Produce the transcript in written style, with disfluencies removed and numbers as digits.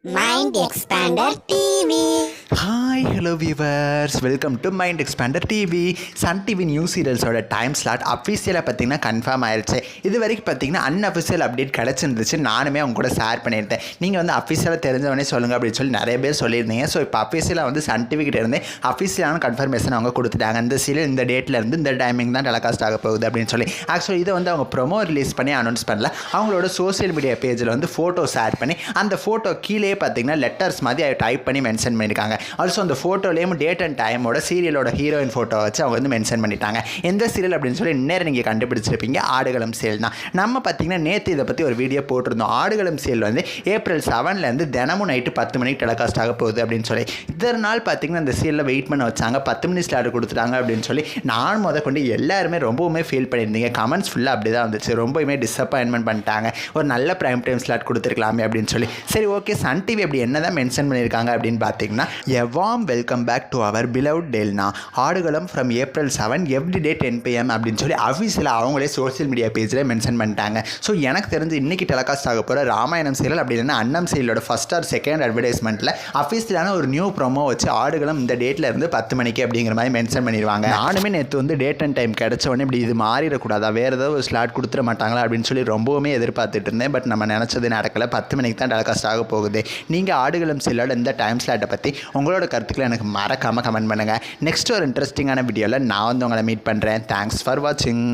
Mind Expander TV. Hi hello viewers, welcome to mind expander TV. Sun TV new சீரியல்ஸோட time slot அஃபீஷியலாக பார்த்தீங்கன்னா confirm ஆயிடுச்சு. இது வரைக்கும் பார்த்தீங்கன்னா அன்அஃபிஷியல் அப்டேட் கிடச்சிருந்துச்சு. நானுமே அவங்க கூட ஷேர் பண்ணியிருந்தேன். நீங்கள் வந்து அஃபீஷியலாக தெரிஞ்சவனே சொல்லுங்கள் அப்படின்னு சொல்லி நிறைய பேர் சொல்லியிருந்தீங்க. ஸோ இப்போ அஃபீஷியலாக வந்து சன் டிவி கிட்ட இருந்து அஃபீஷியலான கன்ஃபர்மேஷன் அவங்க கொடுத்துட்டாங்க. இந்த சீரியல் இந்த டேட்டில் இருந்து இந்த டைமிங் தான் டெலிகாஸ்ட் ஆக போகுது அப்படின்னு சொல்லி. ஆக்சுவலி இதை வந்து அவங்க ப்ரொமோ ரிலீஸ் பண்ணி அனௌன்ஸ் பண்ணல. அவங்களோட சோஷியல் மீடியா பேஜில் வந்து ஃபோட்டோ ஷேர் பண்ணி அந்த ஃபோட்டோ கீழே பார்த்தீங்கன்னா லெட்டர்ஸ் மாதிரி டைப் பண்ணி மென்ஷன் பண்ணியிருக்காங்க. ஆல்சோ அந்த ஃபோட்டோலேயும் டேட் அண்ட் டைமோட சீரியலோட ஹீரோயின் ஃபோட்டோ வச்சு அவங்க வந்து மென்ஷன் பண்ணிட்டாங்க. எந்த சீரியல் அப்படின்னு சொல்லி நேரம் நீங்கள் கண்டுபிடிச்சிருப்பீங்க, ஆடுகளம் சீரியல் தான். நம்ம பார்த்தீங்கன்னா நேற்று இதை பற்றி ஒரு வீடியோ போட்டிருந்தோம். ஆடுகளம் சீரியல் வந்து ஏப்ரல் 7 தினமும் நைட்டு 10 மணிக்கு டெலிகாஸ்ட் ஆக போகுது அப்படின்னு சொல்லி. இதர நாள் பார்த்தீங்கன்னா இந்த சீரியலில் வெயிட் பண்ண வச்சாங்க, 10 மினிட்ஸ் ஸ்லாட் கொடுத்துட்டாங்க அப்படின்னு சொல்லி நான் கொண்டு எல்லாருமே ரொம்பவுமே ஃபீல் பண்ணியிருந்தீங்க. கமெண்ட்ஸ் ஃபுல்லாக அப்படி தான் வந்துச்சு. ரொம்பவுமே டிசப்பாயின்மெண்ட் பண்ணிட்டாங்க. ஒரு நல்ல ப்ரைம் டைம் ஸ்லாட் கொடுத்துருக்கலாமே அப்படின்னு சொல்லி. சரி, ஓகே, சன் டிவி அப்படி என்ன தான் மென்ஷன் பண்ணியிருக்காங்க அப்படின்னு பார்த்தீங்கன்னா, warm welcome back to our beloved Delna, Aadukalam from April 7 every day 10 PM அப்படின்னு சொல்லி அஃபீஷியலாக அவங்களே சோஷியல் மீடியா பேஜில் மென்ஷன் பண்ணிட்டாங்க. ஸோ எனக்கு தெரிஞ்சு இன்றைக்கி டெலிகாஸ்ட் ஆக போகிற ராமாயணம் சீரியல் அப்படி இல்லைன்னா அன்னம் சீரியலோட ஃபஸ்ட் ஆர் செகண்ட் அட்வர்டைஸ்மெண்ட்டில் அஃபீஷியலான ஒரு நியூ ப்ரோமோ வச்சு ஆடுகளம் இந்த டேட்டில் இருந்து 10 மணிக்கு அப்படிங்கிற மாதிரி மென்ஷன் பண்ணிடுவாங்க. நானுமே நேற்று வந்து டேட் அண்ட் டைம் கிடச்ச உடனே இப்படி இது மாறிடக்கூடாதா, வேறு ஏதாவது ஒரு ஸ்லாட் கொடுத்துட மாட்டாங்களா அப்படின்னு சொல்லி ரொம்பவுமே எதிர்பார்த்துட்டு இருந்தேன். பட் நம்ம நினச்சது நடக்கலை. 10 மணிக்கு தான் டெலிகாஸ்ட் ஆக போகுது. நீங்கள் ஆடுகளம் சீரியலோட இந்த டைம் ஸ்லாட்டை பற்றி உங்களோட கருத்துக்களை எனக்கு மறக்காமல் கமெண்ட் பண்ணுங்கள். நெக்ஸ்ட் ஒரு இன்ட்ரெஸ்டிங்கான வீடியோவில் நான் வந்து உங்களை மீட் பண்ணுறேன். தேங்க்ஸ் ஃபார் வாட்சிங்.